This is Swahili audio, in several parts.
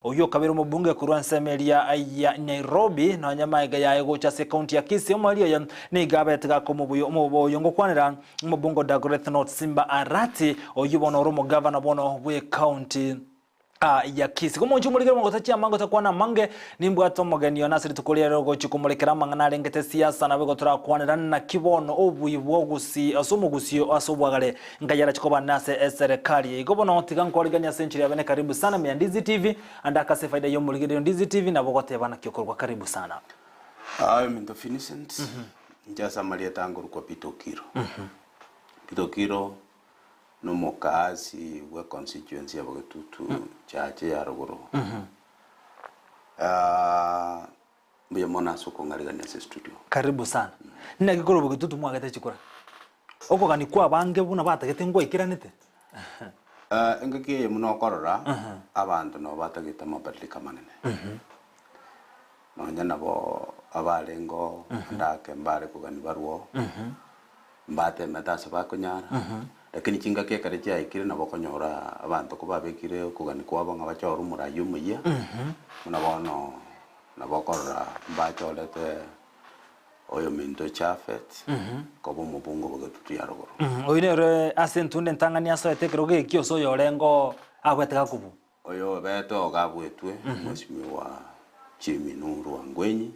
oyo kabiro mubunge kurwa nsemeria ya Nairobi na nyamaiga ya egocha se county ya Kisii omario ya ni gabetga ko mubuyo ngokwanira mubungo Dagoretti North Simba Arati oyo bono romo governor bono we county ya Kisii komo nchumulikira ngotachia mango takwana mange nimbwato mogeni onasiri tukulia rogo chikumulekera mangana rengete siasa na bego turakwanira na kibono obuyibwo gusi asomugusio asobwagale ngayara chikoba nase serikali igobono tigankoliganya century abene karibu sana Myandizi TV andaka se faida yo muligire Ndizi TV na bogote bana kyokorwa karibu sana. Minto Vincent njasa malia tangu kwa Pitokiro. Pitokiro no mokazi we constituency ya Bogetutu chache ya Rogoro. Mbiya mona soko ngaliganya se studio. Karibu sana. Nina gikoro Bogetutu mwagate chikura. Oko gani kwa bange buna batagete ngo ikiranite. Engake muno korora abantu no batageta mabadilika manene. Nonyana bo abalengo ndake mbare kugani barwo. Mbate metasa bakunyara. Lakini chinga ke kare cya ikire nabo konyora abantu ko babekire kugani kwabo ngabachoro murayu muye. Munabono nabokorora mbacholete oyo Minto Chafet ko bomubungo Bogetutu ya Rogoro. Oinere asentunde ntangania so etekeroge kioso yorengo agwetega kubu. Oyo beto gabwetwe mwesimiwa Chiminuru Wangwenyi.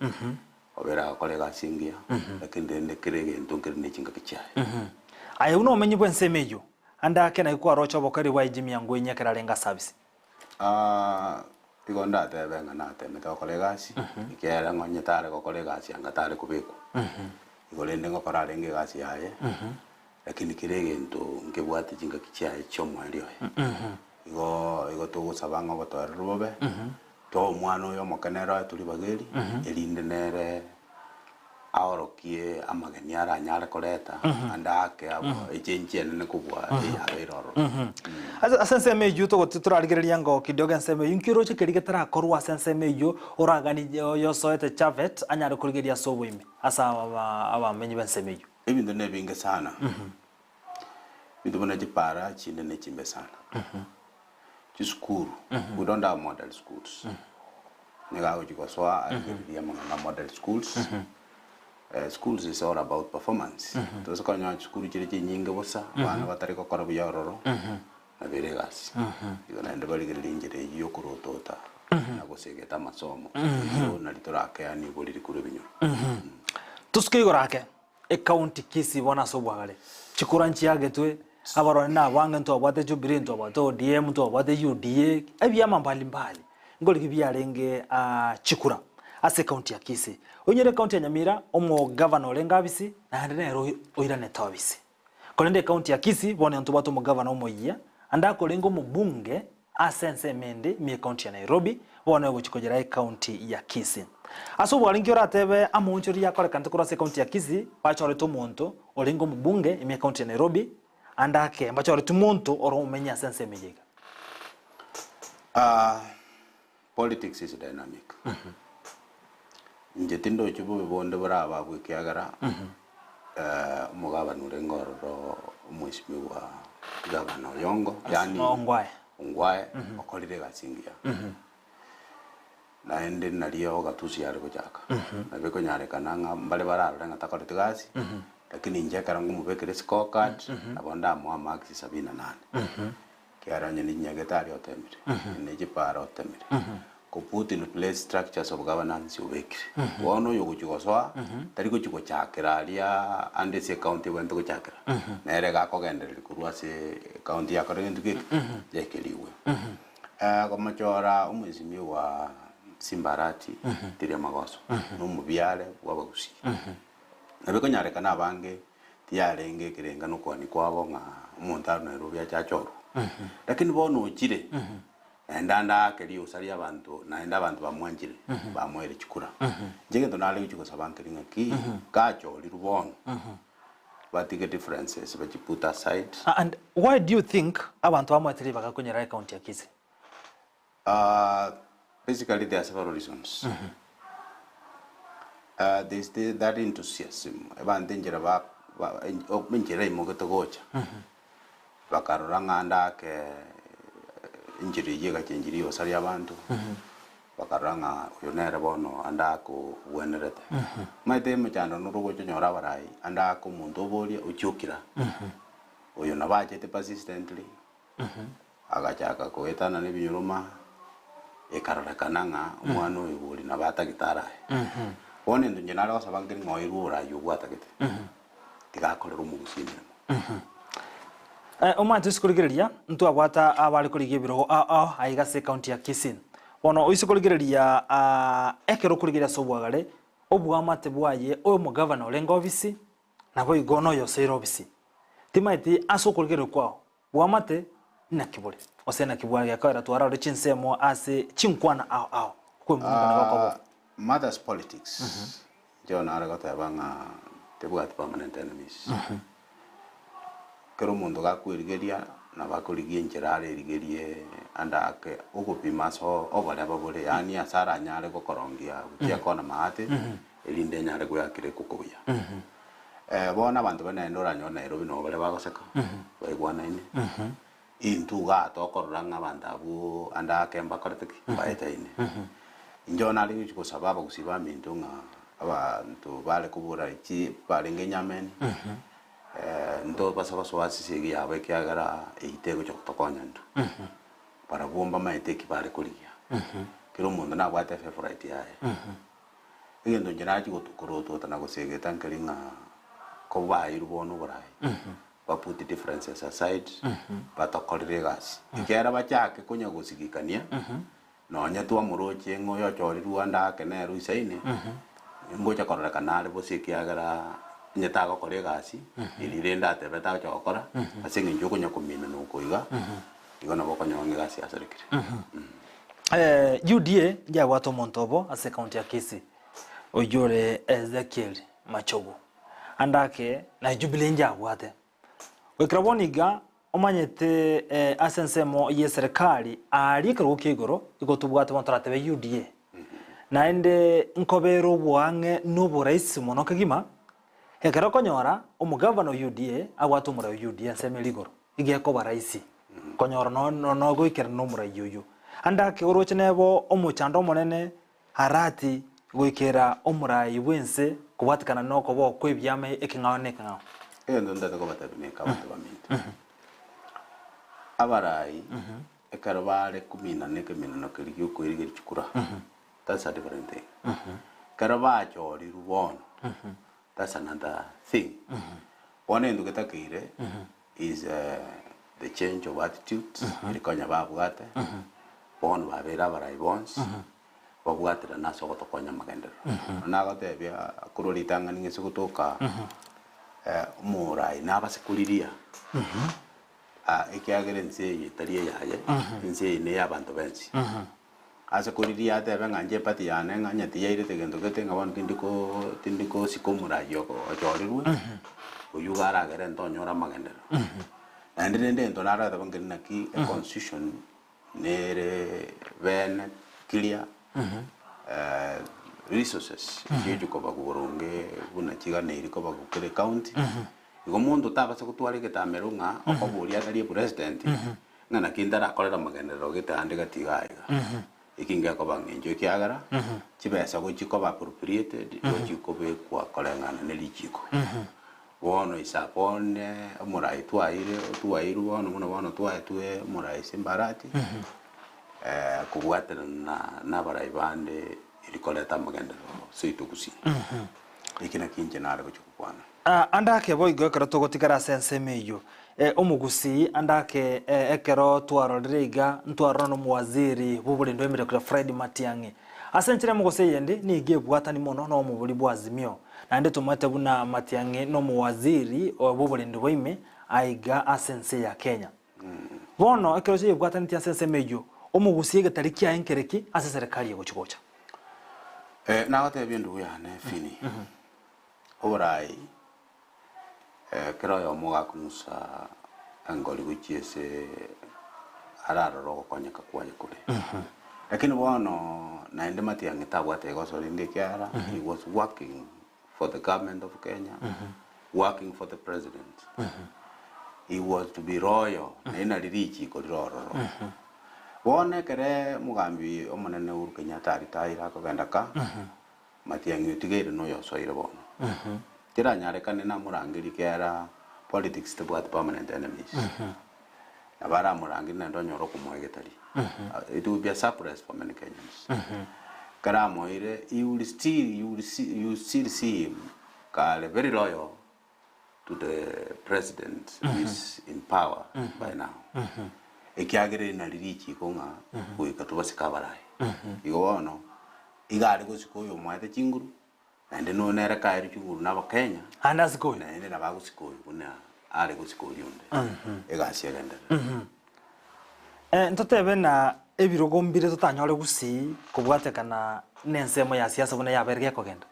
Obera kolega singia lakini ndende kirege ntonkere nechinga kichaye. Aye uno menyi bwensemeyo andake na ikuwa rocho bokari wa ijimi yangu enye keralenga service. Igonda tebenga na temeta kolegasi ikera ngonye tare ko kolegasi anga tare kubeko. Igolende ngokora renge gasi yaye. Lakini kirege nto ngebwate jinga kichaye chomo aliyo. Igo to sabanga botore rubobe. To mwana yo mokenera tuli bageri elinde nere aorokie amageni ara nyara koleta andake abo echenche ne kubwa ya iroro asense meju to turarigereria ngo kidoga nseme yunkiro chikerigetara korwa asense meju oragani yo soete Chavet anyara kurigeria sobwime asa aba menyi bensemeju ebintu ne binge sana bintu bana jipara chinde ne chimbe sana school we don't have model schools negago chikoswa ya manga model schools. Schools is all about performance. Tozo kanya school chiri nyinge bosa bana batari ko kora buyororo na beregasi igona ndabali gelinjire yo kurotota na gosegeta masomo yo na litorake ani boliri kure binyo tuskigorake e county Kisii bona sobwagale chikuranchi yagetwe abarone na bange nto abate Jubilee nto abate ODM nto abate UDA ebyama mbali ngoli kibyarenge chikura ase county ya Kisii onyere county ya Nyamira omo governor Olengabisi na ndene oirane tawabisi kolende county ya Kisii bone nto bato mo governor omo yia andako lengo mubunge asense mende mi county ya Nairobi bone gochikojera county ya Kisii aso bwalingiora atebe amonchori yakole kantukura se county ya Kisii bachore to monto olengo mubunge mi county ya Nairobi andake bachore to monto oro umenya asense mejega. Politics is dynamic. Njetindo chubo bonde brava bwikiagara mugaba nurengoro mwishimiwa gavana Oyongo yani Ongwae okolire gasingia na ende naliyo gatusi yari kujaka na beko nyare kananga mbale barara nga takorete gasi lakini njekara ngumubekere scorecard abonda mu max 78 kiaranye ni nyagetari otemire ne jipara otemire ko put in place structures of governance ubekire wono yo guchigoswa tari guchigo chakira alia ande se county wento guchakira nere ga kogendereri kurwa se county ya korenduke yekeliwe ko machora umuzimi wa Simba Arati tiri magoso no mubyale wabagusi nabeko nyare kana bange tiyarenge kirenga no kwani kwabo nga umuntu ari Nairobi achachoro lakini bono chire ndanda keri usari abantu naenda abantu bamwanjire bamwere chikura njenge ndonale chiko sabankeringa ki kacho lirubono but the differences but you put aside. And why do you think abantu bamwatiri bakakonyera county ya Kisii? Basically there are several reasons. There's that enthusiasm abantu njera ba menjera imogoto gocha bakaroranga ndake injiri yega chenjiri osari abantu bakaranga yonera bono andako wenerete maite mchando nurugo chonyora barai andako muntu oboria uchukira oyo nabachete persistently agachaka koetana nebinyuruma ekararakananga umwana oyo buri nabata gitarahe one ndunye nara basabangiri ngoirura yugwatakete tigakorera umugusinira omwana tusikurigereria ntu abwata abari kurigia birogo aigase county ya Kisii bono oisikurigereria ekero kurigeria sobwagare obwamate bwaye oyo mugavana orenga obisi nabo igono yosero obisi timaiti asokurigeria kwao bwamate na kibore osena kibwari yakara twara ore chinsemo ase chinkwana kwe mungu na bakobo mothers politics jona ara gotabanga tebwati permanent enemies kero mundu gakwirigeria na bakurigie njirare irigerie andake ukupima so obale babure yani asara nyare gokorongia ukia kona mahate elinde nyare gwakire kukuya bona abantu bana ndora nyona Nairobi no bale bagoseka baigwana ine intu ga tokoranga bandabu andake mbakorteki baeta ine injona ali ko sababu kusiba mintunga abantu bale kubura iki balenge nyameni ndo basaba swasi sigi yabe kyagara eitego cyo kutokonya ndu para bomba maiteki bale kuliya kiro mundu na bwate favorite yae igendo njiraji gotukoroto tana gosege tankaringa ko bayiru bono burai baputi differences aside batokorire gasi ikera bachake kunya gusigikania nonya twa muroche ngoyo chori ruanda keneru isaine ngoja korora kanale bosikiagara nyetaga kore gasi ilirenda tebeta chokora asinge njoko nyakumina nukoiga igona boko nyonge gasi asarikire UDA ya watu Montobo ase county ya Kisii oyore Ezekiel Machogu andake na Jubilee nja wate wekraboniga omanyete asensemo ye serikali ali karukigoro igotubwate montaratebe UDA naende nkobero bwange nubo rais mono kagima ekero konyora omugavana UDA agwata omura UDA semeligoro igeko baraisi konyora no goikera no mura yuyu andake oroche nebo omuchando monene harati goikera omura ibwense kubatikana noko bo kwebyame ekingane kangao endo ndata ko batabine ka bantu bamintu abarai ekero bare kumina nekemina no kirigyo kwirigiri chukura that's a different thing kero ba chori rubono that's another thing one ndu getakire is the change of attitude ilikonya babwate bon babera barai bons babwatira naso gotokonya magendero nagotebia kurulitanga ninge gutoka murai nabasikuriria ikiagere nse yitarie yaye nse ne yabantu bensi ase kuriria tebe nganje pati yane nganya tiyaire tegendo getenga abantu tindiko sikomura yoko achorirwe uyugara gere ntonyora magendero ndende ntonara tabangeri naki constitution nere ben clear resources yeju ko baguronge buna kiga neri ko bagukere county igo mundu tabase kutwara getamerunga okoburi atari president ngana kindara akorera magendero getande gatigaiga ikinga ko bangenjo kiagara kibesa go kiko appropriated go kiko be kwa kolengana nelichiko wono isapone murai tuaire wono muno tuaitue murai simbarati kubwatira na barai bande ilikoleta magendero soito kusi ikina kinje nare kuchukwana andake boigo ekero togotigara sensemeyo omugusi andake ekero twaroreriga ntwarora no muwaziri bubulendo emire kura Fred Matiang'i asenchire mugose yende nige bwatani mono no mubuli bwazimio nande tumate buna Matiang'i no muwaziri bubulendo boime aiga asense ya Kenya bono ekero je bwatani tia sensemeyo omugusi egetariki enkereki ase serikali yegochigocha nagote bindu yane fini orai kero yo moga kumusa angoli guchiese araro konyeka kwaje kule lakini bono naende Matiang'i tabwate gosori ndikiara he was working for the government of Kenya working for the president he was to be royal na ina lirichi ko rororo Wone kere mugambi omonene Uhuru Kenyatta aritaira akogenda ka Matiang'i otigere no yosoire bono kira nyarekane na murangiri kera politics tebwate permanent enemies na bara murangiri na ndonyoro kumwegetari it will be a surprise for many Kenyans kara moire you still see him kale very loyal to the president who is in power by now ekiagere na lirichi konga kuika tubasika barai igono igari gusikoyo mwete chinguru ande no nere kairi chinguru na Kenya anda sikoyo na ende na bagusikoyo kuna ari gusikoyo onde egasi agenda ntotebe na ebirogo mbire tutanyore gusi kubwatekana nensemo ya siasa bune yaberge kogenda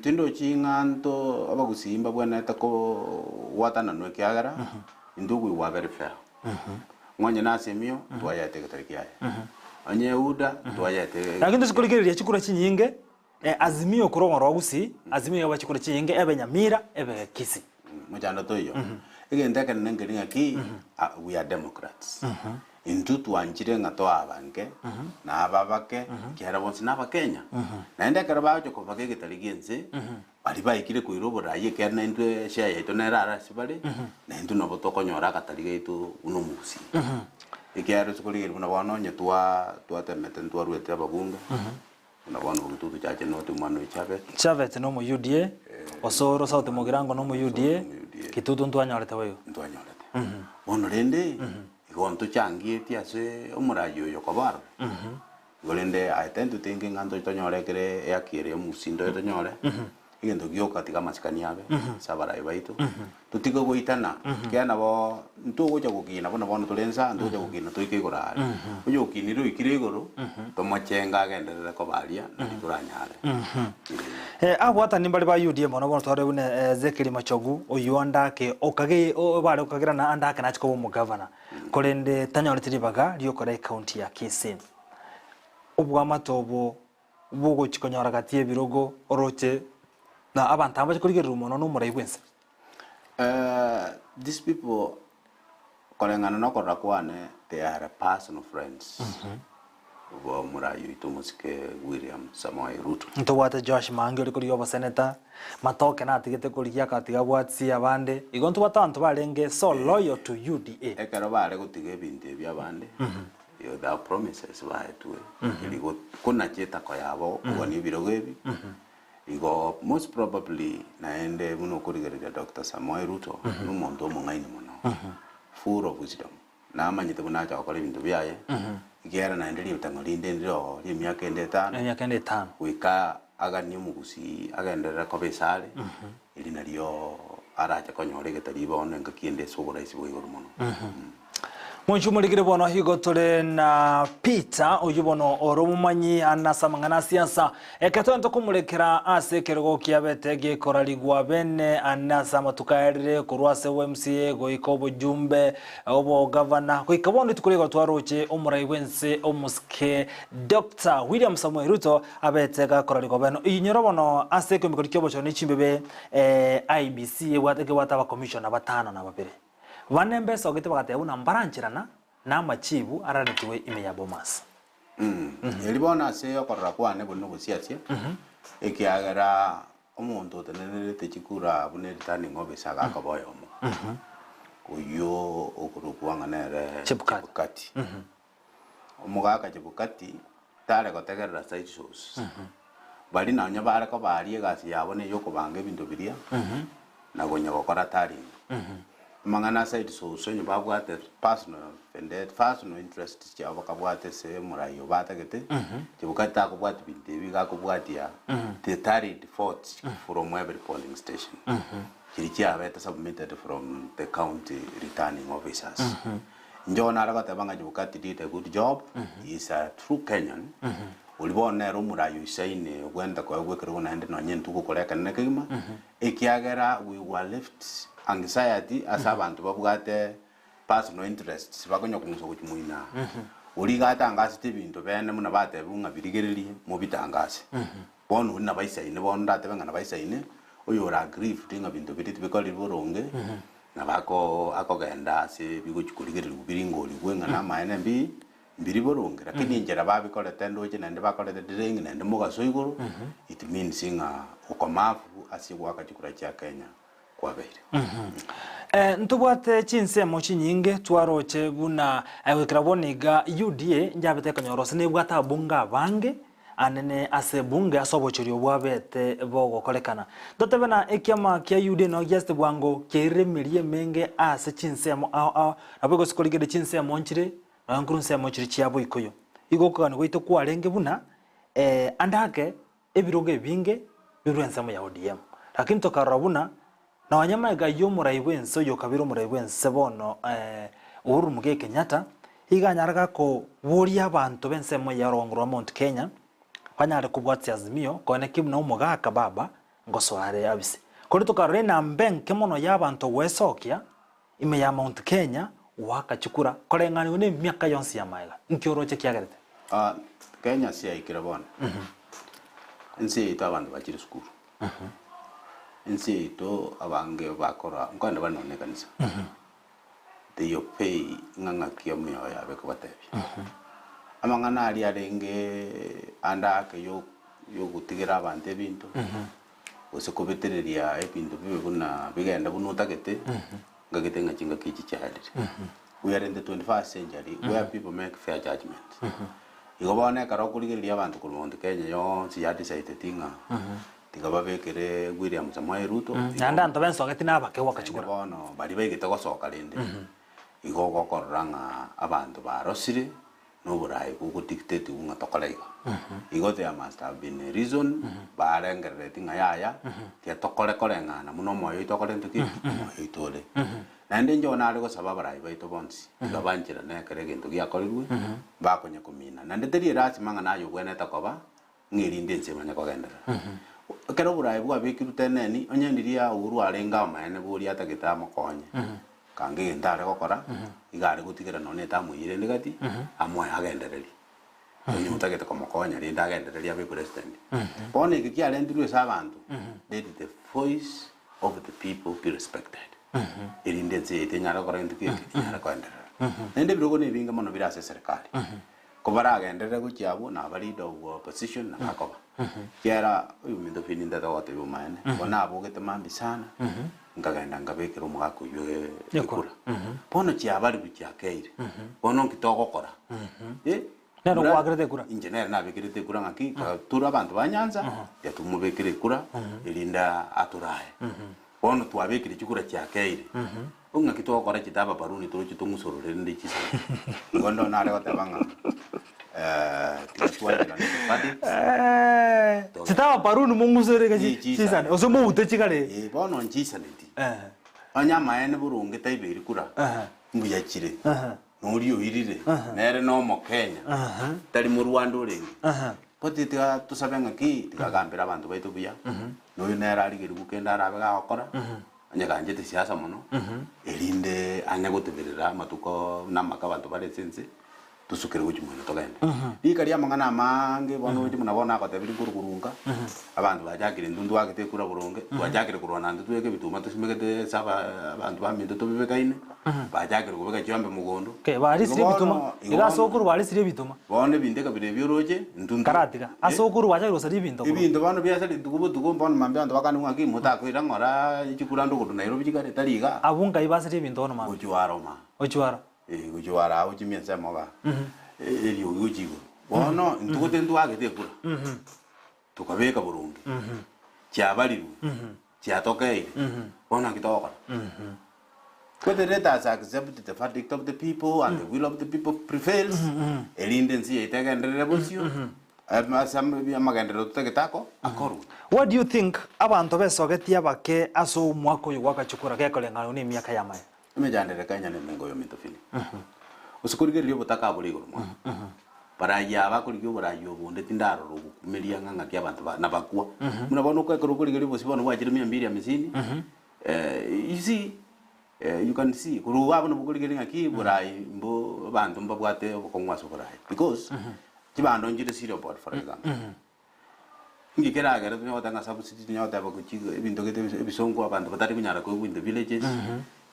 tindo chinganto abagusimba bwana tako watana no kiagara indugu wa very fair mwanya nasemio twayate katariki yae anye uda twayate lakini sikuligereria chikura chinyinge azimio kurongorwa gusi azimio yabachikura chinyinge ebe Nyamira ebe Kisii mujanda toyo igenda kana ngelinga ki we are democrats intu twanjire ngato abange na ababake kera bonse na Bakenya na ende kera baje ko bakege tarigenze bali bayikire kuirobora ye kera na intu sha yaito na rara sibali na intu no botokonyora katarige itu uno musi ikero sikuligere buna bono nyetwa twatemete ntwaruete ababunga na bono bututu chache no tumano Chabet no mu UDA osoro sauti mugirango no mu UDA kitutu ntwanyorete weyo bono rende igonto changieti ase omurayo yokobaro golende I tend to think ngando tonyorekere yakire musindo tonyore igendo gyoka tiga masikani abe sabara ibaito tutiko goitana kiana bo ntugo cha gukina bona bono tulensa ntugo cha gukina tuikigora uyo kiniro ikirigoro tomachenga agenderere kobaria na turanyare abwata nimbali ba UDA mono bono tware bune Zekeri Machogu oyuanda ke okage obare okagira na andake na chiko mu governor kolende tanyorete ribaga ryokore county ya Kisii ubwa matobo bugo chikonyora gatie birogo oroche na abantu abaje kurigera umuntu no murayigwense these people kolengana no korakwane they are personal friends bo murayo itumusike William Samoei Ruto ntobwate Josh Mange uri kuri yoba senator matoke na atigete kuriya katiga bwatsi abande igonto batantu barenge so loyal to UDA ekero bare gutige binte byabande yo da promises baetwe iligo kuna cheta ko yabo uboni birogebi igo most probably naende muno kurigerera Dr. Samoei Ruto n'umuntu omungaini muno full of wisdom na amanyite bunacha akora ibintu byaye igera naende libutangolinde ndiro limyaka ende 5 wika agani mugusi agenderera ko besale ili nalio aracha konyore getaribone ngakiende sobora isibo igoro muno Monchumuligire bono higo tole na Peter ujubono oromumanyi anasamangana siasa ekatonto kumurekera ase kergo kiabete koraligwa bene anasama tukaerere kurwase MCA goiko bujumbe obo governor koikabondo tukurego twaroche omuraiwense omuske Dr. William Samoei Ruto abetega koraligwa beno inyoro bono ase komikoro kyobocho nichimbebe IBC wateke wataba commissioner batano na babere vanembe sogete bagate una mbaranchirana na machibu araretiwe ime ya Bomas elibona se yokorra kwane bono gusiasia ekiagera omuntu tenerete chikura bune tani ngobe saga kaboyomo uyo okurukwanga nere Chebukati omugaka Chebukati tare gotegerera side shows bali nanya bare ko bari egasi yabone yokobanga ebintu biria na gonya gokora tari mangana side so nyubabwate personal interest cyabo kabwate se murayo batagete Chebukati akubwate binte bigakubwatia the tarried forts from every polling station kirikia beta submitted from the county returning officers njona aragata banga Chebukati did a good job he is a true Kenyan ulibona ero murayo isaine gwenda kwa gwekero naende no nyentu kukoleka nekima ekiagera we were left anxiety as abantu babwate personal interests bakonya kumuso kuchimuina uligata angasi tibintu bene muna bate bunga birigereri mu bitangase bono na baisaine bono ndate benga na baisaine uyo ra grief tinga bintu biti bikoli boronge na bako akogenda se biguchikuligereri kubiringoli gwenga na maene mbi mbiri boronge lakini njera babikorete ndoche nende bakorete direngi nende mugaso iguru it means nga ukomavu asigwaka chikura cha Kenya kwabeire. Ntubwate chinsemo chinyinge twaroche buna wikira boniga UDA njabete kanyorose nebwata bunga bange anene ase bunge asobochorio bwabete bogokorekana dotebe na ekiama kia UDA no just bwango keremerie menge ase chinsemo abego sikorigede chinsemo nchire nankuru nsemo chiri chiabo ikoyo igokana goito kwarenge buna andake ebiroge binge birwensemo ya ODM lakini tokarabuna na wanyama ga yomuraibwenso yokabiro muraibwense bono Uhuru Muigai Kenyatta iganyaraga ko buria abantu bensemo ya rongoro Mount Kenya kwanyare kubwatsi azimio kone kibuna umugaka baba ngosware abise kuri tukarena mbenke mono y'abantu wesokia ime ya Mount Kenya wakachukura korengani une miaka yonsi ya maiga nkioroche kiagerete Kenya si aikira bona nsi ito abantu bakiri skuru nsi ito abange bakora nganda banone kanisa they pay nganga kiyomo yabe ko batebi amangana ali arenge andake yo gutigira abantu ebintu osekubetereria ebintu bibe buna bigenda bunutagete ngagete ngachinga kichi cyarire we are in the 21st century where people make fair judgments igobone karokurigeria abantu ku Mount Kenya yo si ya decide tinga tigababekere William Samoei Ruto nanda ntobenso gati nabake wakachukura bono bari begite gosoka rinde igogokoranga abantu barosire no burai kuko dictate unga tokoleiga igote must have been a reason barengerere tinga yaya tia tokole kolengana muno moyo itokole ntuki itole nande njona ari gosaba barai baito bonsi igabanjira nekere gintu giakorirwe bakonya kumina nande teri rasi manga nayo gwene takoba ngirinde nsemanya kogendera kero burai bwa bikirute neni onyendiria Uhuru arenga maene buri atagita makonye kange ndare gokora igare gutigera none tamuyire ndigati amwe agendereri onye mutagete komokonya ri ndagendereri abe president one iki alendirwe sabantu let the voice of the people be respected irinde nze nyara gokora ndiki nyara kwendera nende birogo ne binga mono birase serikali kobara agenderere gukyabo na bari do opposition na kakoba kera uyu mindo fini ndata wote bumane bona abugete mambi sana ngagenda ngabekera umugako yekura pono cyabari bucyakeire pono kitogokora nero kwagerete kura engineer nabekirete kura ngaki tura abantu banyanza yatumubekire kura irinda aturaye pono twabekire kikura cyakeire unga kitogokora kitaba baruni turu kitumusorore ndi kisa ngondo nare gotabanga sitaba parunu mungusore gaji chisane osomo utechikale bono nchisane ndi anyama ene burunge taibiri kura mbuya chire nuriyo irire nere no mo Kenya tari mu Rwanda urengi potita tusabenga ki tikagambira abantu baitu buya noyo nera arigeri gukenda arabe gakora anyaganje siasa muno erinde anyagoteberera matuko namaka abantu baresense tusukire gukimwana togende ikari amangana mange bono uti munabona akotabiri kurugurunga abantu bajakire ndundu wakete kura burunge bajakire kurwana ndu tweke bituma tusimegete saba abantu baminde to bibekaine bajakire kubeka cyambe mugondo ke bari sire bituma ira sokuru bari sire bituma bone bindeka bire byoroje ndundu karatika asokuru bajakire sari binto ibintu bano byasali dukubo dukomba mambe ando bakanunga ki mutakwira ngora ikikurando kudu Nairobi kikare tariga abunga ibasire binto no mambe ojuara gujuara ujimyenza moga eri ujigo bono ntugote nduagete kura tukabeka burungi cyabariru cyatokeire bona kitokora whether let us accept the verdict of the people and the will of the people prevails elinde nsi itegenderere bosio amagendero tutegetako akoru. What do you think abantu besogetia bake aso mwako yuwakachukura kekolengano ni miaka yamaye imejandere Kenya ne mengo yo mitofili usikurige lyo butaka buligo mwa para yaba kurige burayo bunde tindaro rukumilia nganga kya abantu nabakwa munabona ko kurige lyo bosibona wajire 250 you see you can see kuru wabona bukurige ngaki burayi mbo bantu mbabwate okongwaso burayi because kibando njire sirio board for example ngikera agera tunyota subsidy nyota bakuchigo ebintu gete ebisongo abantu batari kunyara ko in the villages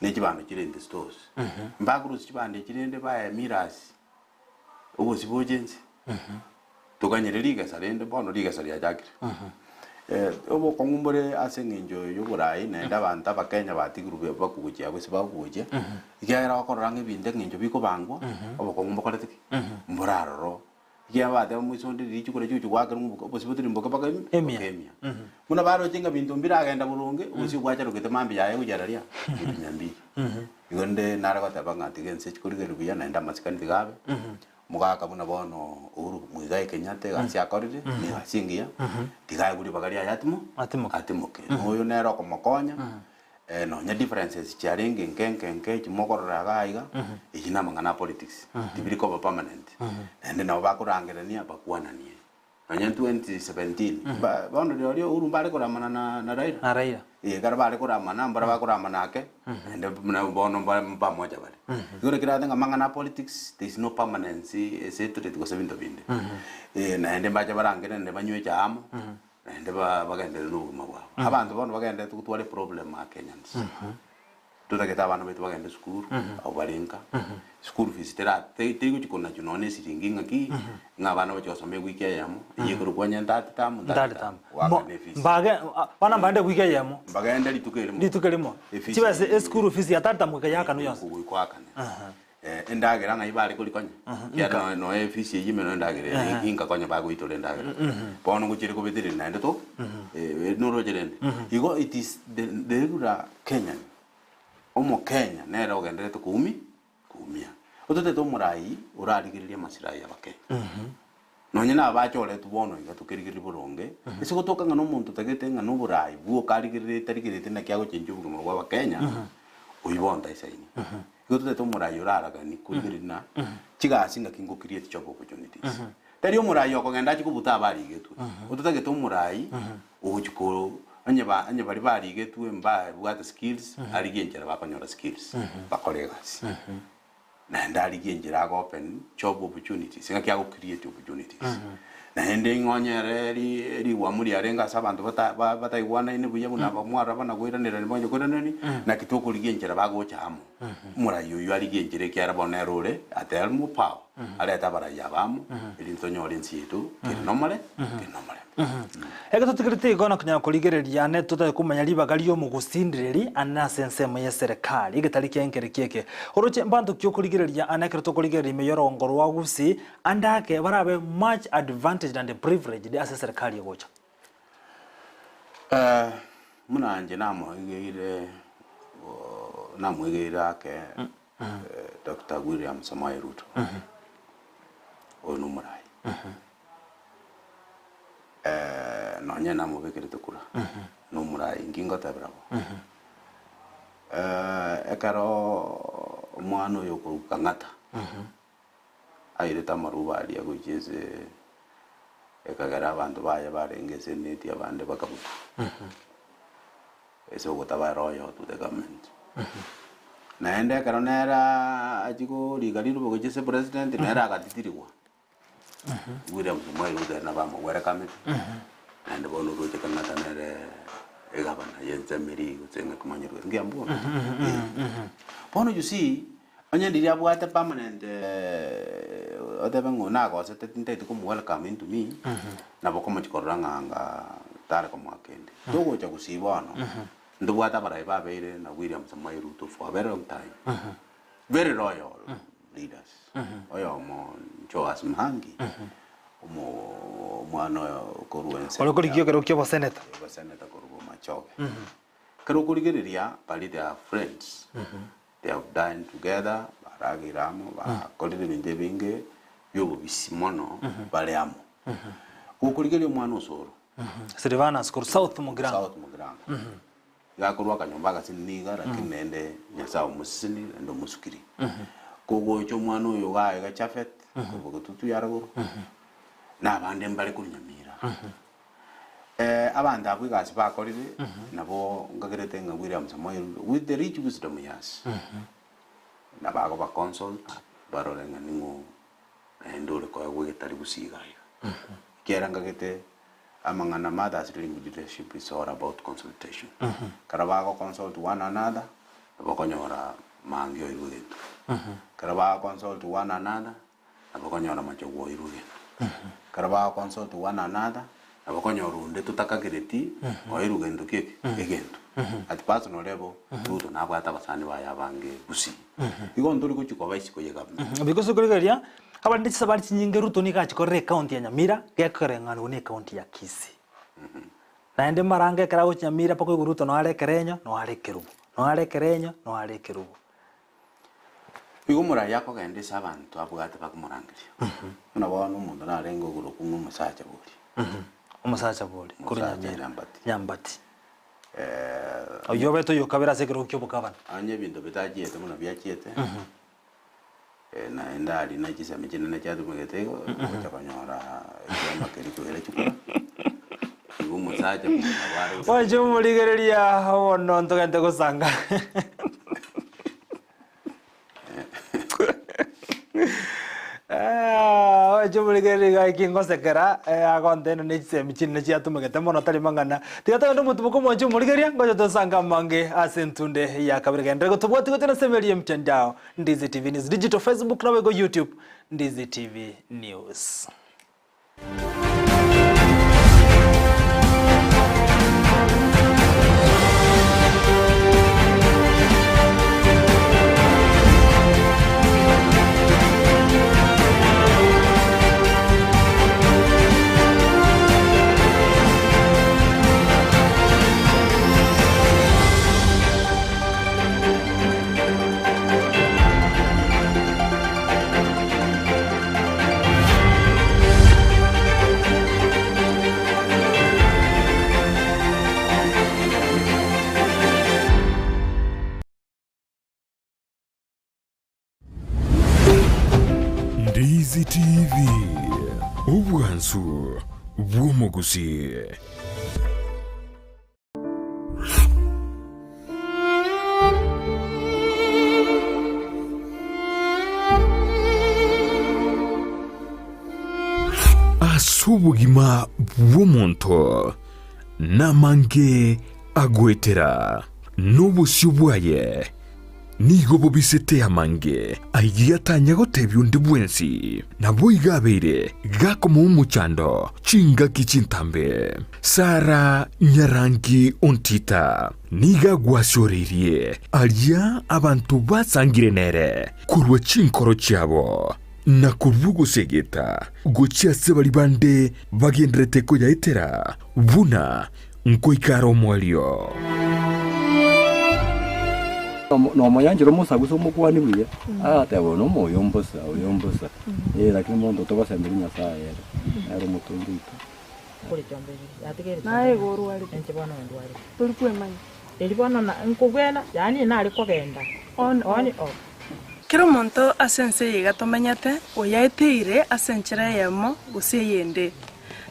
ne kibando kiri in the stores mbaguru kibando kirende baya mirasi sibo jensi tukanyere ligasa rende bono ligasa lya jakire obo kongumbore ase nginjo yoburai nenda abantu abakenya batigurube bakugujya abo sibaguje igera bakorora nk'ibinde nginjo biko bangwa obo kongumbo koretiki mburaroro igia bate mwisonde richukure chuchu gwake ngumbuko obo sibutiri mboka baka emia muna baro tinga bintu mbira agenda burunge usi gwacha rugete mambi yaye ujararia nyambi igonde nara bataba ngati gense chikurige rubiya nenda masikani tigabe mugaka buna bono Uhuru Muigai Kenyatta gasyakorire ni gasingia tigaye guri bagari ayatimo atimoke oyo nero komokonya no nya differences charingi nkenke chimokorora gaiga ikina mangana politics tibiri ko permanent ende na bakurangirania bakwananie anya 2017 bono rio Uhuru bari kuramana na Raila garabare kuramana mbara bakuramana ke ende bono pamoja bale igore kirate ngamangana politics there is no permanency esetre tiko sebinto binde na ende baje barangire ende banywe cyamo ende bagende n'ubuma bwabo abantu bono bagende tukutware problem a Kenyans tutageta abantu betu bagende school au barinka school fees tera teigo chikona chunone siringi ngaki ngabana bachosome wiki yamo yekuru kwanya ndati tamu mbage bana mbande wiki yamo bagende litukelimo chibase school fees ya tata mweka yakano yose kwakane endagera nga ibali kuli konya ya no fees yime no endagera inka konya bago itole endagera bono nguchiri kubitiri nende to no rojerende igo it is the regular Kenyan omo Kenya nera ogendere to kumia otote to murai urarigiriria masirai abakenya nonye na abachore tubono iga tukirigiri buronge ese gotoka ngano muntu tagete ngano burai buo karigirire tarigirite na kyago chenju buguma bwa abakenya uyibonda isaini gotote to murai uraraga ni kurigirina kigasinga kingo create job opportunities tari omurai okogenda chikubuta abari getu ototage to murai uguchiko anye bari bari getu emba bwata skills ari genjera bakonyora skills bakolegas na ndari genjera go open job opportunities singa kya go create opportunities na ende ngonyere ri wamuri arenga sabantu bata igwana ine buye buna bamwara bana gwiranira ni bonye gwiranani na kitoko ligenjera bago cyamo murayo yo ari genjere kyara bonerore atelmu power aleta baraya bamu ilintonyora insietu kinomale ega tutikirite igona kunya kurigereria ne tutaye kumenya libagari yo mugusindiriri ana sensemo ya serikali igetari kyenkere kieke oroche mbandu kyo kurigereria anakire to kurigereria meyorongoro wa gusi andake barabe much advantage and privilege as serikali yogocha munanje namuhigire ke Dr. William Samoei Ruto onu murai nonye namubekere tukura no murai ngingo tabrabo ekaro mwana yo kangata ayireta maruba ali agujeze ekagara abantu baya barengese neti abande bakabuta eso gotabaro yo to the government naende karonera ajiko ligaliru bogese president nera agatitiriwa William Samoei Ruto na bamo welcome and bono roje kanata nere egabana yenze meri utsenga kumanyirwe ngiambo bono you see anya ndiria bwate permanent odebengo na go sete tinte ko welcome into me na bokoma chikoranga nga tare ko mwakende dogo cha kusibano ndo bwata barai babeire na William Samoei Ruto for a very long time very loyal leaders oyo mo Joas Mhangi mwana koruense olo kurigio kero senator korugo machoke kero kurigereria pali they are friends they have dined together baragiramo ba kolire binde binge yobo bisimono baleamo ukurigeria mwana osoro Silvana skor South Mugrang yakorwa kanyomba gasiniga lakini nende nyasao musini ndo musukiri kogo cyo mwana uyo gaye Chafet kogo tutu yaraguru na bande mbali kunyamira abanda abwigasi bakorire nabo ngagerete nga William Samoei with the rich wisdom yes na bago ba consult barorenga ningo endore ko gwegetari gusigayo keranga gete amangana mothers leadership is all about consultation karabago consult one another bakonyora mangyo irugetu karabago consult one another abakonyora machogo iruge karaba consult one another abakonyora unde tutakagireti oiruge nduke egento at personal level tuto nabwata basani baya bange gusi igo nduri kuchiko baisi koyegabna because kuligaria abandi sabari nyinge Ruto ni kachikorre county ya Nyamira gekorengana ne county ya Kisii naende marange kera go Nyamira pako Ruto no are kerenyo no are kerubu no are kerenyo no are kerubu igo murari yako gende sabantu abugate bakumurangiri una bana umuntu narengo gulo kumwe musacha buri umusacha buri kuri Nyambati oyo beto yo kabera sekero kyo bukabana anye bintu bitagiye muna byakiete na endali na kisa mekene na cyadu mugetego cyabanyora cyama keriko hele cyukura igo musacha buri waje murigereria wono ntogende gusanga Jumurigeria kingo sekera agonde no nitse michine cia tumugete mono tari mangana tigata ndo mutu muko mwanju murigeria ngojo tosanga mange asentunde ya kabirega ndego tubwati gotena semeria mtandao Ndizi TV News digital Facebook na wego YouTube Ndizi TV News. Ndizi TV Ubwansu bw'omuguzi. Asubugima bw'omuntu namange agwetera n'obusyo bwaye nigo bobisete amange aigiyatanya gotebya undi bwensi nabo igabeire gakoma umuchando chinga kichintambe Sara Nyarangi Ontita niga gwashorerie alia abantu basangire nere kurwa chinkoro cyabo na kuvugo segeta gochia sebali bande bagendrete ko yaitera buna nkoikaro mwalio no moyanjiro musaguso mukwani bwiye atebo no moyombosa lakini mondo to basembiri nyasaye ero mutundito kuri cyombe yategere nae goru wali enche bana ndwari turi kwemanya eri bana na nkubwena yani nari kogenda on kero monto asense yiga tomenyate oyaeteire asenchera yemo guseyende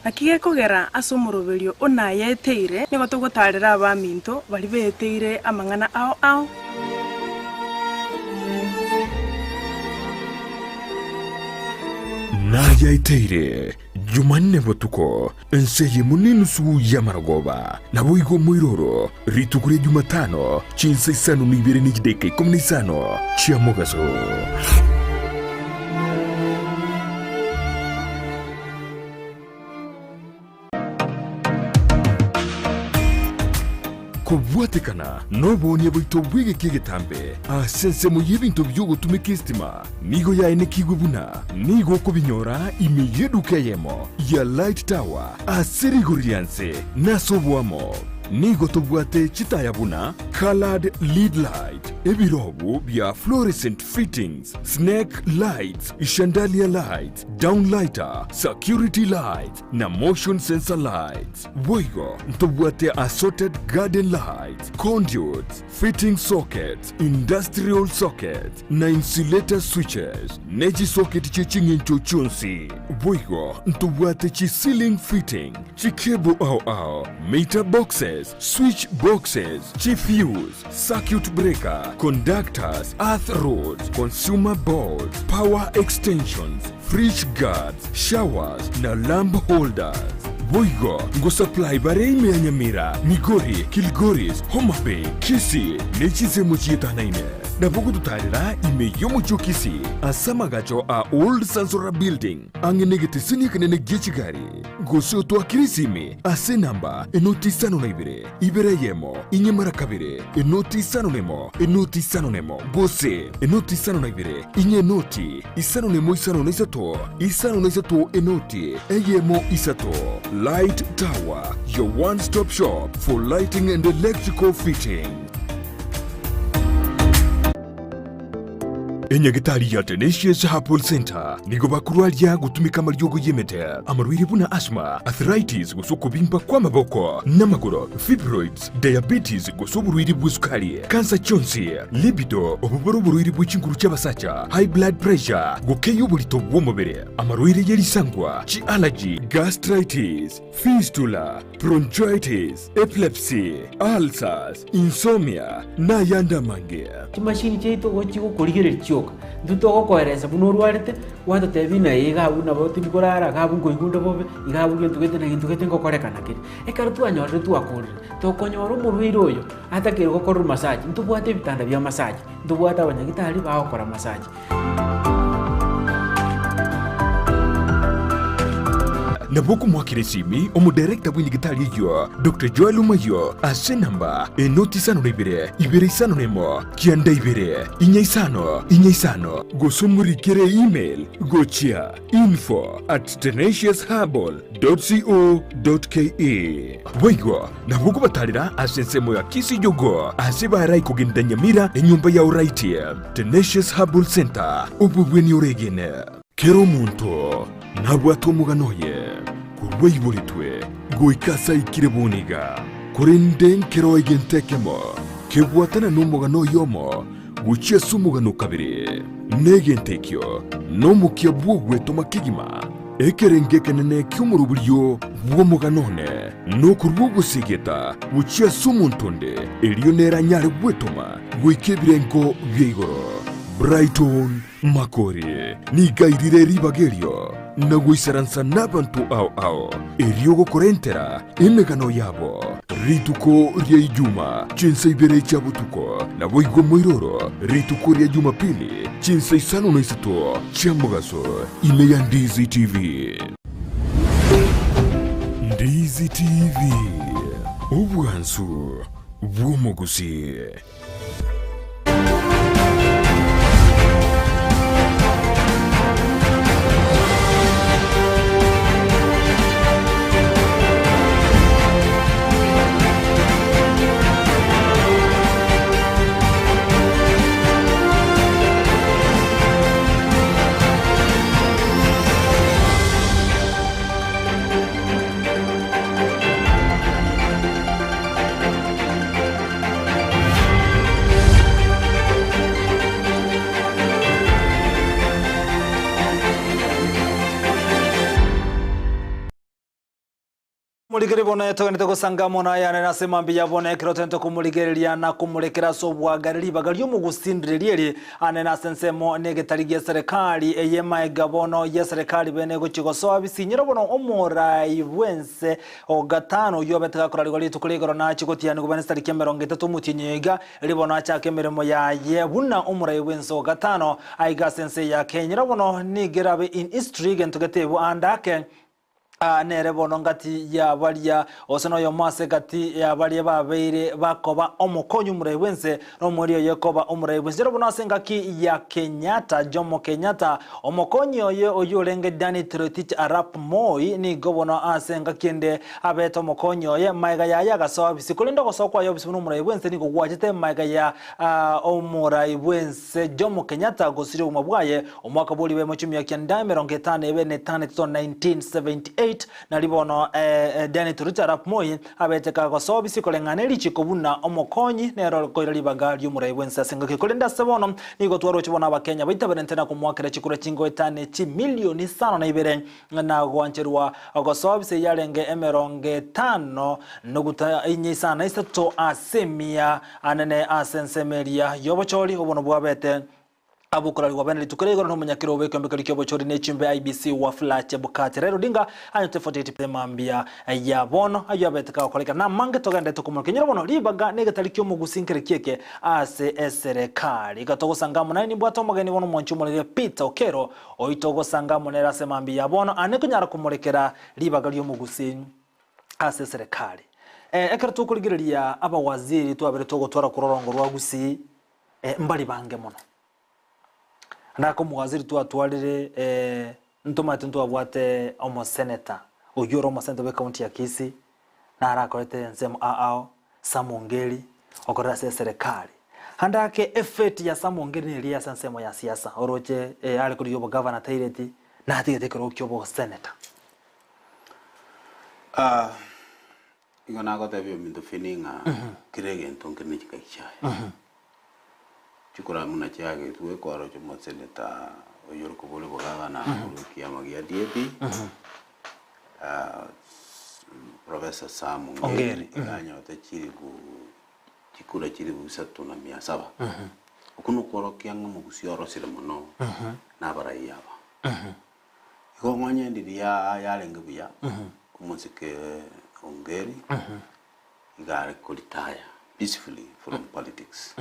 nakige kogera asumurubirio ona yaeteire nigo tugotarira abaminto bari beteire amangana ao na yaiteire Jumanne botuko enseye munini su yamaragoba nabo igo mwiroro ritukure Jumatano chinsa isano nibere nigideke komunisano chiamogaso kubwatekana nobonye bwito bwige kigetambe asense mu yibinto byugo tumikistima nigo yaene kigubuna nigo kubinyora imiyeduke yemo ya Light Tower aserigurianse nasobwamo nigo tubwate chitayabuna colored lead light ebirobu bya fluorescent fittings snake lights chandelier lights downlighter security lights na motion sensor lights boigo tubwate assorted garden lights conduits fitting sockets industrial sockets na insulator switches neji socket chichingincho chunsi boigo tubwate chi ceiling fitting chikebo au meter boxes switch boxes, fuse, circuit breaker, conductors, earth rods, consumer boards, power extensions, fridge guards, showers, na lamp holders. Boigo, ngo supply barei ya Nyamira, Migori, Kilgoris, Homa Bay, Kisii, nechize mochieta naine. nabugu tutarira ime yomuchukisi asamagacho a Old Sansora Building angenegete sini kanene gichigari goso to akirisimi ase namba enoti sano na ibere yemo inyemara kabire enoti sano nemo gose enoti sano na ibere inye noti isano nemo isano na isato enoti eyemo isato. Light Tower, your one-stop shop for lighting and electrical fitting. Enyagitari ya Tenacious Herbal Center nigo bakurwaria gutumika maryogo yemete amarwiri buna asthma, arthritis gusuko bimba kwa maboko n'amaguru, fibroids, diabetes gusoburwiri bw'isukari, cancer chonsi, libido obuburwiri bw'ikinguru cy'abasacha, high blood pressure gukeyo bulito bw'umubiri, amarwiri yerisangwa, chi allergy, gastritis, fistula, bronchitis, epilepsy, ulcers, insomnia na yanda mange. Chimashini cheito gochigo kurigere choka nduto koereza bunorwarete wata tebina igabu na boti bikorara gabu ngoigundo bobe igabu gentugete na gentugete ngokorekana kiri ekarutu anyorre tu akurire to konyoro murwire oyo atakire gukora massage ntubwate bitanda bya massage ntubwata abanyagitari bakora massage. Nabuku mwakiresimi omudirekta bw'indigitali yo Dr. Joel Umayo ase namba enoti sano na ibere isano nemo kianda ibere inya isano gosumurikire email gochia info@tenaciousherbal.co.ke Wego nabuku batarira asensemo ya kisi jogo ase barai kugenda Nyamira enyumba ya uraiti Tenacious Herbal Center ububweni uregene kero muntu nabwato muganoye kurweiburitwe goikasa ikire buniga kurindenkero igentekemo kebwatana n'umugano yomo guchia sumugano kabiri negentekyo nomukia bwogweto makigima ekerengekenene ky'umuruburyo bw'omuganone n'okurw'ogusigeta guchia sumuntonde eliyo neranyare bwetoma gwekebirengo byeigoro Brighton Makori nigairire ribagerio nagwisaransa n'abantu ao eriogo korentera emegano yabo rituko rya ijuma chinsa ibere cha butuko nabo igo moiroro rituko rya Jumapili chinsa isano na isato cha mugaso ime ya Ndizi TV. Ndizi TV ubwansu bw'umugusi. Muligeri bona togenete gusanga mona yana nasema mbiya bona ekirotento kumuligereria na kumurekera sobwagariri bagaryo mu gusindiririe anena sensemo negetarigie serikali eyema egabono ya serikali bene guchigoso abisinyira bono omorai bwense o gatano yobetega kurarigwa litukuligoro na chikotiani kubane stariki 30 mutinyega libono achake mirimo yaye buna omorai bwense o gatano aiga sense ya Kenya bono nigerabe in history gentugetebu andake nere bono ngati ya balia oseno yo mase gati ya balia babeire bakoba omukonyu murewense no muri yekoba omurewense bono asengaki ya Kenyatta Jomo Kenyatta omukonyo ye oyulenge Dani Toroitich Arap Moi ni gobono asenga kende abeto omukonyo ye maiga ya gaso bisikulindo gosokwa yo bisunu murewense ni gogwajete maiga ya omurewense Jomo Kenyatta gosiri umabwaye omwaka boli be mochumi ya kyanda 1978 na libono Dani Toroitich Arap Moi abeteka goso bisikolengane lichikobuna omukonyi nero koira libaga ly'umurewense asenga kikolenda sebono nigo twaro chibona abakenya baitabere ntena kumwakira chikura chingo etane chi milioni 5 na ibere na gwancherwa goso bise yarenge 50 noguta inyisana isato asemia anene asensemeria yobochori obono bwabete abukura wa beneli tukurego no munyakiro weke mbekali kyobo chori ne chimbe IBC wa flat bukati rero dinga anyote 48 mambia ya bono ayo beteka koleka na mange togende tukumuke nyiro bono libaga negatali kyo mugusinkere kieke ase serikali gatogo sangamo nani bwato mageni bono mwanchumo le Peter Okero oitogo sangamo nera se mambia bono anekunyara kumurekera libaga lyo mugusinyi ase serikali ekero tukuligireria aba waziri twabere togo twara kurorongo rwa gusi mbali bange mono ndako muwaziri tu atwarire ntomate ntu abwate omo senator oyoro omo senator we county ya Kisii na arakorete nsemo ao Samongeri okorera se serikali handake effect ya Samongeri ni ria nsemo ya siasa oroche ale kuri yobo governor taireti na atigete kero kyobo senator ingona ko tabi minto fininga kirege ntonke ni kaichaya chukura muna chage tuwe kwaro chomo seneta oyoro ko bole bogaga na kiama gia DP Professor Samongeri nganya otachirigu chikura chirigu 307 okuno kwaro kyanga mugusioro sire muno na barayaba ko mwanye ndiya yalenge buya kumusike Ongeri igare retire peacefully from politics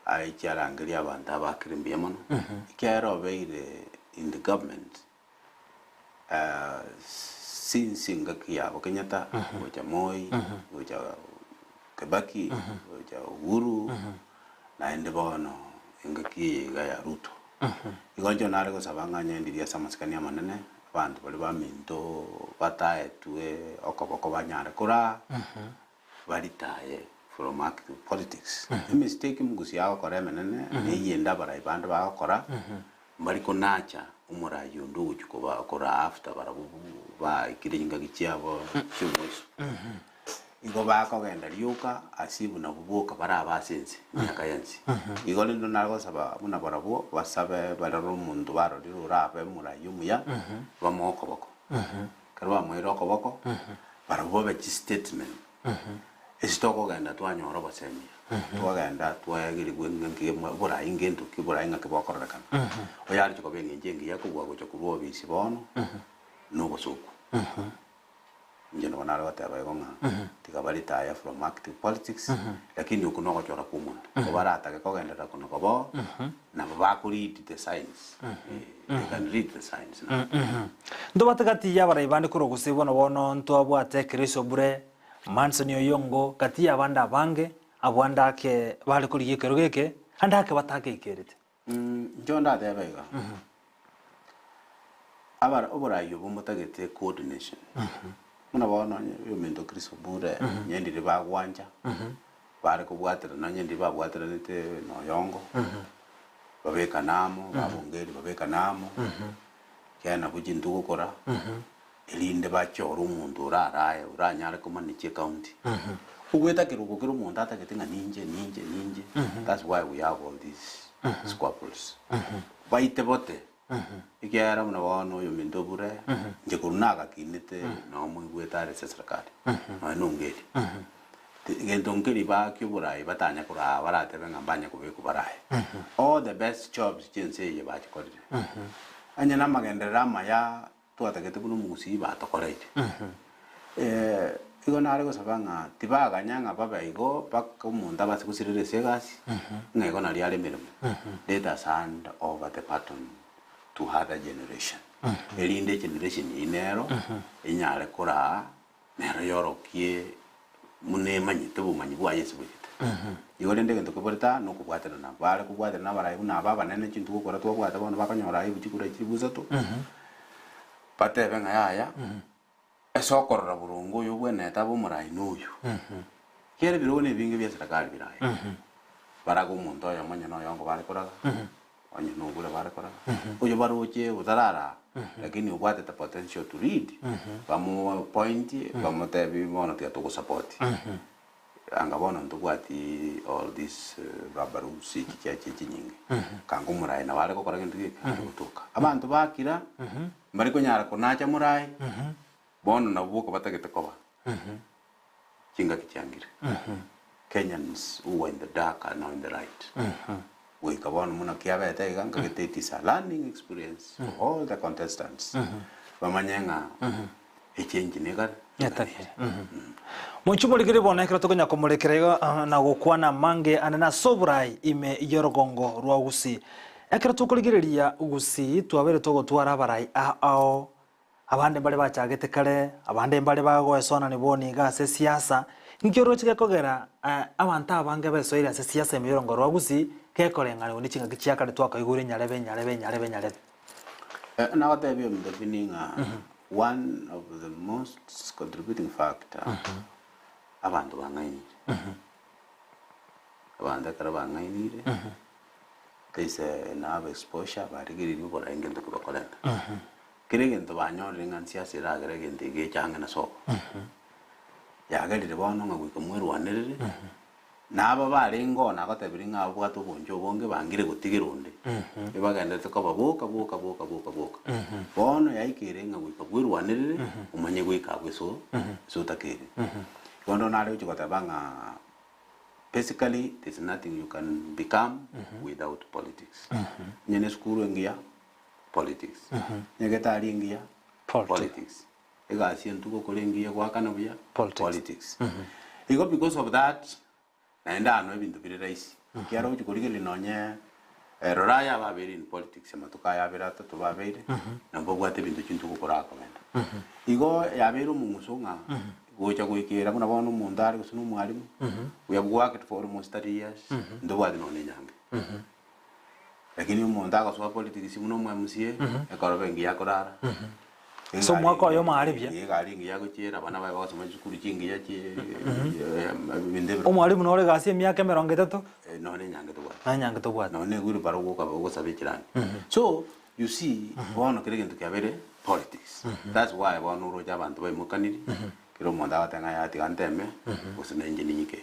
ai charangeli abantu abakirimbye mono ikero beire in the government since ngakiya Kenyatta oja Moi oja Kibaki oja Uhuru na ende bono ngakiye ga ya Ruto igonjo nare ko sabanganya ndiria samaskania manene abantu bali baminto bataye tuwe okoboko banyare kura baritaye from active politics mistake mugusi yao kora menene ni yenda bara bandu bakora bari ko nacha umurayo ndu chukoba kora after barabu ba ikiringa gicyabo cyumweso igo bako genda ryuka asibu na bubuka bara basenze nyakayenzi igo ndo narwo saba muna barabu basabe bararo mundu baro rirurabe murayo muya bamoko bako karwa mwiro kobako barabu be statement Estoko ganda twanyoro basemia twaganda twayagiri gwengangiye bora ingendo kibora inga kibokora kana oyari chiko benge njengi yakugwa gocho kubo bisi bono no bosuku njeno wanalo wataba igonga tikabali taya from active politics lakini ukuno gochora kumuntu obara atake kogenda kuno kobo na bakuri the science they can read the science ndo batakati yabara ibande kuro gusibona bono nto abwate Kristo bure Manson Oyongo kati abanda bange abwanda ke bali kuri yekero geke handake batake ikerete njonda debega abara oburayo bomutagete coordination muna bona yo mendo Kristo bure nyendire bagwanja bari kubwatira na nyendire babwatira nite Noyongo babeka namo babongeri babeka namo cyana bujindu gukora elinde bachoro umuntu uraraye uranyare kumaniche county ugweta kirugo kiro umuntu ataketenga ninje that's why we have all these squabbles baite bote ikyara muna bano yo mindobure nje kurunaga kinete no mwigweta serikali anongeri ngento ngeri ba kyuburayi batanya kura barate bengambanya kubeku baraye all the best jobs jense ye bachikorire anya namagendera maya tuatakete kuno mugusi batokoreje igo nare go sabanga tibaga nyanga baba igo paka umuntu abasigusirire segasi ngego nari ale mirimo let us hand over the baton to other generation elinde generation inero inyare kora nero yorokie mune manyite bumanyi bwa Yesu bwite igo ndenge ngento kuborita no kubwatana na bare kubwatana na barayi na baba nene kintu gukora twabwata bona bakanyora ibu kikura kibuza to pate benga yaya esokorora burungu yubwene tabo murayi nuyu kere birone bingi bya serikali birayi barago umuntu oyo manya no yongo bare koraga onye no bure bare koraga uyo baroche utarara lakini ubwate the potential to read bamu point bamu tebi bona tia to support anga bona ndugwati all this babaru siki cyache nyingi kango murayi na bare koraga ndike kutoka abantu bakira bari kunyara kunacha murayi bono na buko batagete koba kinga kichangira Kenyans who were in the dark are now in the light wika bono muna kiabete ganga it is a learning experience for all the contestants bamanyenga echange nega Monchumulikiri bona ekero tokonya komulekerega na gukwana mange anana sobrai ime yorogongo rwa gusi ekero tukuligiriria gusi twabere togo twara barai ao abande bale bachagete kare abande bale bagwesona ni boni gase siasa nkiro chike kogera abantu abange besoira se siasa ime yorongo rwa gusi kekorengana oni chinga kichiakare twakaigure nyarebe na watabe mdefininga one of the most contributing factor abantu bangainire abantu kara bangainire kaise na exposure barigiri ni bora ingendo kubakorenda kirigento banyore ngansia sira geragente ge cyanga na so yagarire bono ngagwika mwerwanirire naba barengo na gatabiri ngabo atubunjo bonge bangire gutigirunde ibagenda tukoba boka bono yaikire ngagwika mwerwanirire umanye gwika gweso so takire kondo nare uchikota banga basically there's nothing you can become without politics nyene skuru ngia politics nyegetari ngia politics ega sientuko kolengia kwa kana bya politics ego because of that naenda no ebintu bire raisi kiara uchikurigele nonye roraya babiri in politics matuka ya birata to babiri nambo gwate bintu chintu gukora komenda igo yabero mumusunga gocha goikera kuna bono mundari gusunu mwalimu we have worked for almost 30 years ndo wadi none nyange lakini munda ka politics muno mwa MCA ekaro bengi yakorara so mwako yo maribya yegari ngi yagochera bana bae basoma chukuru chingi yache omwalimu nore gasi emyaka 30 none nyange to bwa nyange to bwa none guru barugo ka bago sabikirani so you see bono kiregentu kyabere politics that's why bono roja abantu bae mukaniri kiro monda watanga ya tiganteme usinenje ninyikera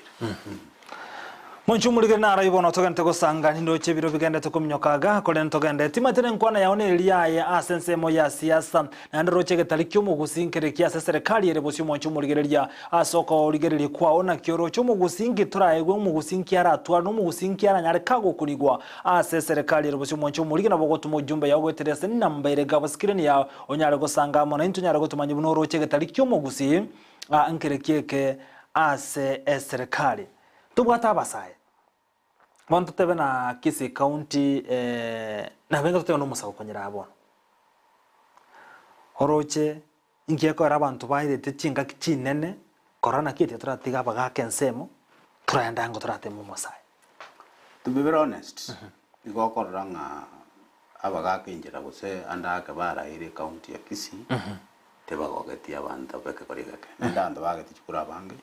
Monchumuligiri na arayibona togende gusanga ndoche biro bigende tukumnyokaga kole togende timatene nkwana yaone eliaye asensemo ya siasa na ndoche getarikyo mu gusinkere kiasa serikali ere bosyo monchumuligiri ya asoka oligeri kwaona kyoro cyo mu gusinki turaegwe mu gusinki aratwa no mu gusinki aranyare kago kurigwa ase serikali ere bosyo monchumuligiri na bogo tumujumbe yawe terese nambere gabaskireni ya onyare gusanga mona intunyare gutumanye buno roche getarikyo mu gusi ankere kieke ase serikali tubwata basaye Wantu tebe na Kisii County na benga tutebe no musabo konyera abona. Horoche ingiye ko abantu bahirete cinga kinene korana kiti turatiga baga kensemo turayanda ngo turate mu musai. To be very honest, igo koranga abaga kinjira gose anda ka bara ire county ya Kisii. Teba gogeti abantu beke korigake. Ndanda bageti chikura bange.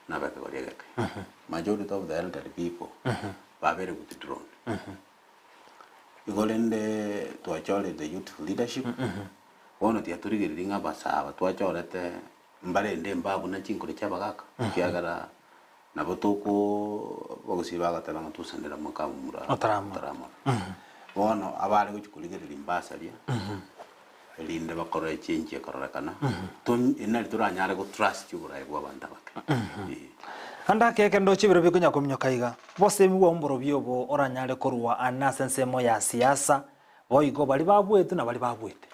Na beke korigake. Majority of the elderly people babere withdrawn. Igolende tuachole the youth leadership. Wono tiaturigiringa basaba tuachole te mbalende mbabu na chinkore cyabagaka. Kiagara nabotoko bogusibaga tabanga tusendera mukamura. Otarama. Wono abale guchikurigirira imbasaria. Elinde bakora change yakorakana. Tun inali turanyare go trust yubura y'abanda bake. Anda keke ndochi biro bikunya kumnyokaiga bose miwa umboro byobo oranyare korwa anasensemo ya siasa boigo bali babwetu na bali babwete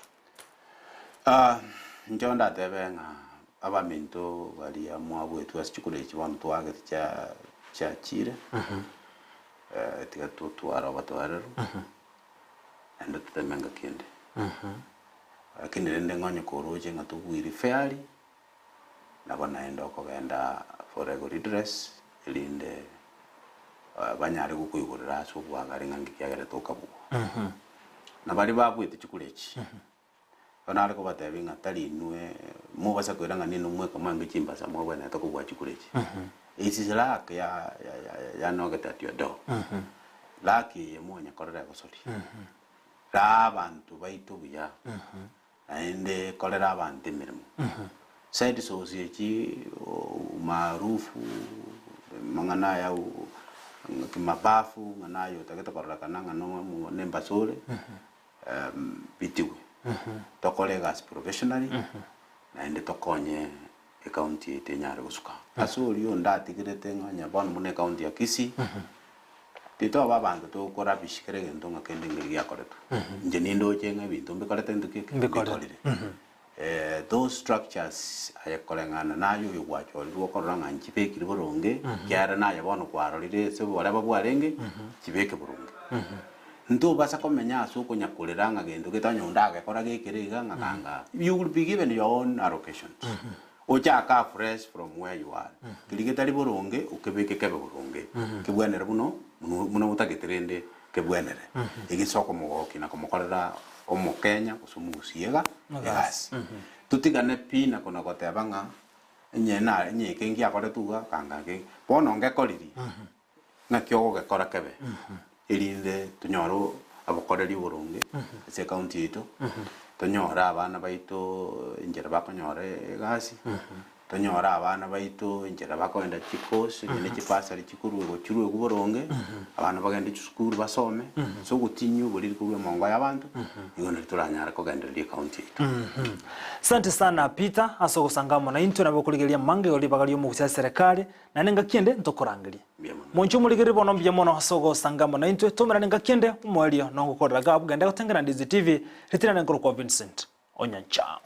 njonda tebenga abamento bali amwabwetu asichukule ikibantu twage cha chire tiga tutwara batwarero ndo tutemenga kende lakini rende ngonyo koroje ngatubwiri fairly nabona endo kogenda for legal redress elinde banyare gukuyigurira so bwagaringa ngikyagere tokabu nabali babwite chikulechi onare ko batebinga tali nwe mu basa kwiranga nino mwe kamange chimbasa mwe bwana tokubwa chikulechi isizilak ya nogetati do laki yemonya korera gosori abantu baitu buya ende kolera abantu emirimo side society maarufu mangana ya kimabafu nganayo taketa korora kananga no nemba sole bitiwe tokolega as professionally na ende tokonye county tenyare gusuka asuri yo ndatigirete nganya bana mune county ya Kisii tito babantu to kora bishikere gento ngakende ngiri yakoretu nje nindo chenga bintu mbikorete nduke mbikorire those structures ayakolengana nayo yugwacho rwokorora nganchi pekiri boronge kyara nayo bono kwarorire se bora babwarenge kibeke boronge nto basa komenya asuko nyakurira ngagendo getanyonda agakora gekiriga ngakanga you will be given your own allocations ochaka fresh from where you are kiligitari boronge ukebeke kebe boronge kibwenere muno mutageterende kebwenere igisoko mugoki na komokorera omukenya kusumusiega yes tutigane pina kona gotebanga nyena nyike ngia kore tuga kangage bono ngekoriri nakyo gekora kebe irinde tunyoro abakoreri boronge ese county ito tonyora abana baito injera bakonyore gasi tonyora abana baito injera bakoenda chikose nyine chipasari chikuru go chiruwe kuboronge abana bagenda school basome so gutinyu buri kuwe mongo y'abantu ingona turanyara ko genderie county ito Asante sana Peter aso gusangamo na into nabo kuligeria mange oli bagali mu gusya serikali na nenga kiende ntokorangeria moncho muligeri bono mbye mono aso gusangamo na into tumira nenga kiende umwelio no gukorera gabu genda gutengera ndizi TV ritina nenkuru kwa Vincent Onyancha.